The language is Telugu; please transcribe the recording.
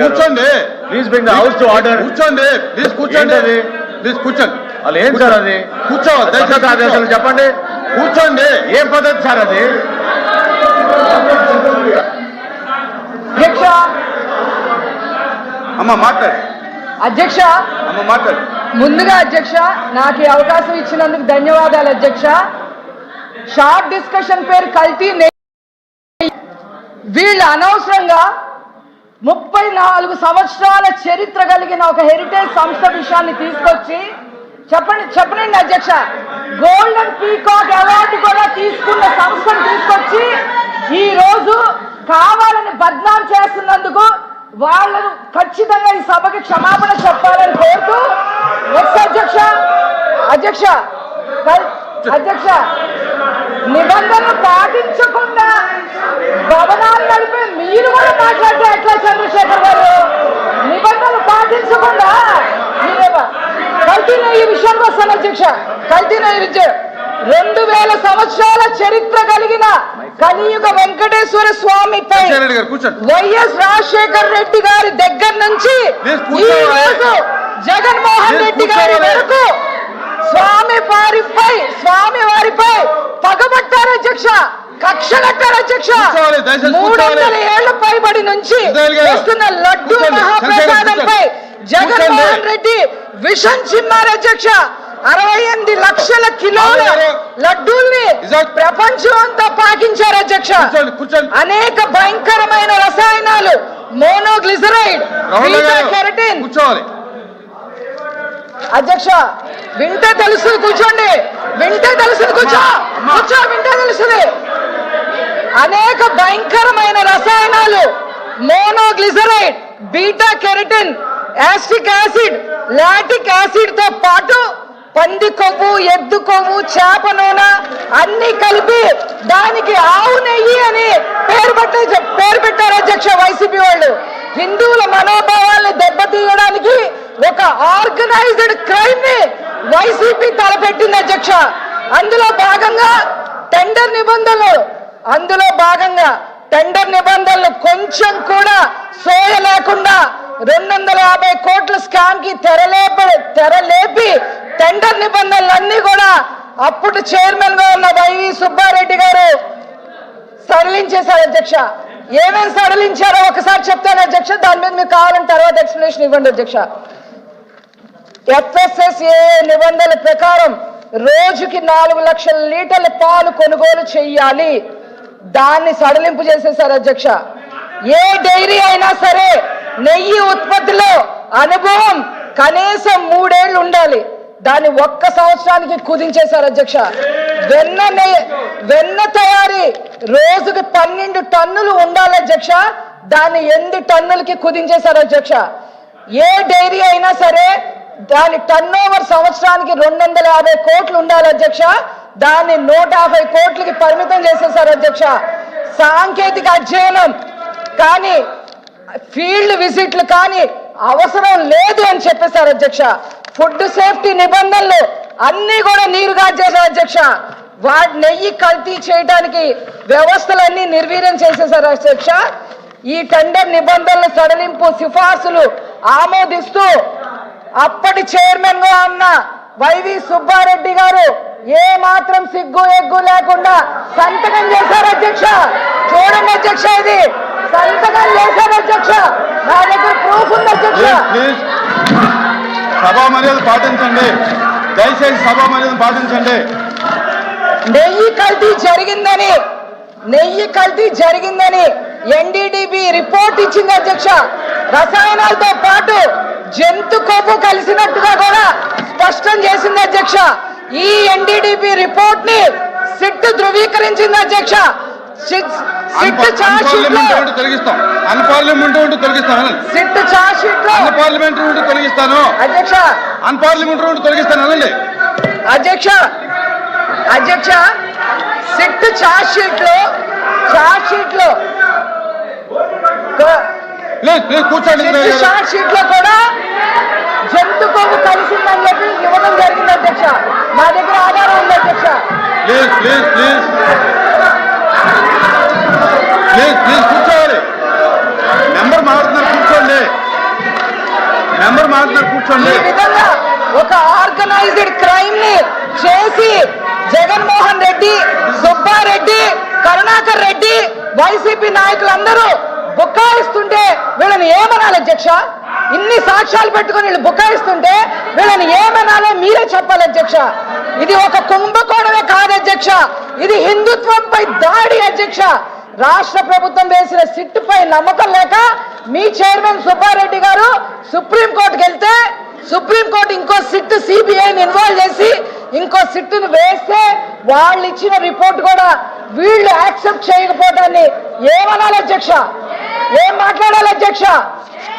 కూర్చోండి. Please bring the house to order. కూర్చోండి ప్లీజ్. కూర్చోండి ప్లీజ్. కూర్చోండి. వాళ్ళు ఏం సార్ అది? కూర్చోవాలి ఆదేశాలు చెప్పండి. కూర్చోండి. ఏం పద్ధతి సార్ అది? అధ్యక్ష అమ్మ మాట్లాడు. అధ్యక్ష అమ్మ మాట్లాడు. ముందుగా అధ్యక్ష నాకు ఈ అవకాశం ఇచ్చినందుకు ధన్యవాదాలు అధ్యక్ష. షార్ట్ డిస్కషన్ పేరు కల్తీ. వీళ్ళు అనవసరంగా 34 సంవత్సరాల చరిత్ర కలిగిన ఒక హెరిటేజ్ సంస్థ విషయాన్ని తీసుకొచ్చి చెప్పండి అధ్యక్ష. గోల్డెన్ పీకాక్ అవార్డు కూడా తీసుకున్న సంస్థను తీసుకొచ్చి ఈ రోజు కావాలని బద్నాం చేస్తున్నందుకు వాళ్ళు ఖచ్చితంగా ఈ సభకి క్షమాపణ చెప్పాలని కోరుతూ అధ్యక్ష నిబంధనలు పాటించకుండా భవనాలు నడిపే మీరు కూడా మాట్లాడితే ఎట్లా చంద్రశేఖర్ గారు? నిబంధనలు పాటించకుండా కల్తీ నెయ్యి విషయానికి వస్తాను అధ్యక్ష. కల్తీ నెయ్యి విద్య 2000 సంవత్సరాల చరిత్ర కలిగిన కలియుగ వెంకటేశ్వర స్వామిపై వైఎస్ రాజశేఖర్ రెడ్డి గారి దగ్గర నుంచి ఈ రోజు జగన్మోహన్ రెడ్డి గారి వరకు స్వామి వారిపై పగబట్టారు అధ్యక్ష. కక్ష కట్టారు అధ్యక్ష. 300 ఏళ్ల పైబడి నుంచి వస్తున్న లడ్డూ మహాప్రసాదంపై జగన్మోహన్ రెడ్డి విషం చిమ్మారు అధ్యక్ష. 68 లక్షల కిలోల లడ్డూల్ని ప్రపంచం అంతా పాకించారు అధ్యక్ష. అనేక భయంకరమైన రసాయనాలు మోనోగ్లిజరైడ్, కెరటిన్. అధ్యక్ష వింటే తెలుస్తుంది. కూర్చోండి. వింటే తెలుస్తుంది. వింటే తెలుస్తుంది. అనేక భయంకరమైన రసాయనాలు monoglyceride, beta carotene, acetic acid, lactic acid తో పాటు పంది కొవ్వు, ఎద్దు కొవ్వు, చేప నూనె అన్ని కలిపి దానికి ఆవు నెయ్యి అని పేరు పెట్టారు అధ్యక్ష వైసీపీ వాళ్ళు. హిందువుల మనోభావాల్ని దెబ్బతీయడానికి ఒక ఆర్గనైజ్డ్ క్రైమ్ ని వైసీపీ తలపెట్టింది అధ్యక్ష. అందులో భాగంగా టెండర్ నిబంధనలు కొంచెం కూడా సోయ లేకుండా 250 కోట్ల స్కామ్ కి తెరలేపి టెండర్ నిబంధనలన్నీ కూడా అప్పుడు చైర్మన్ గా ఉన్న వైవి సుబ్బారెడ్డి గారు సడలించేశారు అధ్యక్ష. ఏమేమి సడలించారో ఒకసారి చెప్తాను అధ్యక్ష. దాని మీద మీకు కావాలని తర్వాత ఎక్స్ప్లెనేషన్ ఇవ్వండి అధ్యక్ష. FSSA నిబంధనల ప్రకారం రోజుకి 4 లక్షల లీటర్ల పాలు కొనుగోలు చెయ్యాలి. దాన్ని సడలింపు చేసేశారు అధ్యక్ష. ఏ డైరీ అయినా సరే నెయ్యి ఉత్పత్తిలో అనుభవం కనీసం 3 ఏళ్లు ఉండాలి. దాన్ని 1 సంవత్సరానికి కుదించేశారు అధ్యక్ష. వెన్న తయారీ రోజుకి 12 టన్నులు ఉండాలి అధ్యక్ష. దాన్ని 8 టన్నులకి కుదించేశారు అధ్యక్ష. ఏ డైరీ అయినా సరే దాని టర్న్ ఓవర్ సంవత్సరానికి 250 కోట్లు ఉండాలి అధ్యక్ష. దాన్ని 150 కోట్లకి పరిమితం చేసేశారు అధ్యక్ష. సాంకేతిక అధ్యయనం కానీ, ఫీల్డ్ విజిట్లు కానీ అవసరం లేదు అని చెప్పేశారు అధ్యక్ష. ఫుడ్ సేఫ్టీ నిబంధనలు అన్ని కూడా నీరుగార్చేశారు అధ్యక్ష. నెయ్యి కల్తీ చేయడానికి వ్యవస్థలన్నీ నిర్వీర్యం చేసేశారు అధ్యక్ష. ఈ టెండర్ నిబంధనల సడలింపు సిఫార్సులు ఆమోదిస్తూ అప్పటి చైర్మన్ గా ఉన్న వైవి సుబ్బారెడ్డి గారు ఏ మాత్రం సిగ్గు ఎగ్గు లేకుండా సంతకం చేశారు అధ్యక్ష. చూడండి అధ్యక్ష, ఇది సంతకం చేశారు అధ్యక్ష. నా దగ్గర ప్రూఫ్ ఉంది అధ్యక్ష. సభా మర్యాద పాటించండి దయచేసి. సభా మర్యాద పాటించండి. నెయ్యి కల్తీ జరిగిందని NDDB రిపోర్ట్ ఇచ్చింది అధ్యక్ష. రసాయనాలతో పాటు జంతు కొవ్వు కలిసినట్టుగా కూడా స్పష్టం చేసింది అధ్యక్ష. ఈ NDDB రిపోర్ట్ ని సిట్ ధృవీకరించింది అధ్యక్ష. సిట్ ఛార్జ్ షీట్ లో కూడా జంతు కొవ్వు కలిసిందని చెప్పి ఇవ్వడం జరిగింది అధ్యక్ష. నా దగ్గర ఆధారం ఉంది అధ్యక్ష. కూర్చోవాలి. మెంబర్ మాట్లాడుతున్నారు, కూర్చోండి. మెంబర్ మాట్లాడుతున్నారు, కూర్చోండి. ఈ విధంగా ఒక ఆర్గనైజ్డ్ క్రైమ్ ని చేసి జగన్మోహన్ రెడ్డి, సుబ్బారెడ్డి, కరుణాకర్ రెడ్డి, వైసీపీ నాయకులందరూ బుకాయిస్తుంటే వీళ్ళని ఏమనాలి అధ్యక్ష? ఇన్ని సాక్ష్యాలు పెట్టుకుని వీళ్ళు బుకాయిస్తుంటే వీళ్ళని ఏమనాలో మీరే చెప్పాలి అధ్యక్ష. ఇది ఒక కుంభకోణమే కాదు అధ్యక్ష, ఇది హిందుత్వంపై దాడి అధ్యక్ష. రాష్ట్ర ప్రభుత్వం వేసిన సిట్ పై నమ్మకం లేక మీ చైర్మన్ సుబ్బారెడ్డి గారు సుప్రీంకోర్టుకి వెళ్తే సుప్రీంకోర్టు ఇంకో సిట్ సిబిఐని ఇన్వాల్వ్ చేసి ఇంకో సిట్ను వేస్తే వాళ్ళు ఇచ్చిన రిపోర్ట్ కూడా వీళ్ళు యాక్సెప్ట్ చేయకపోవడాన్ని ఏమనాలి అధ్యక్ష? ఏం మాట్లాడాలి అధ్యక్ష?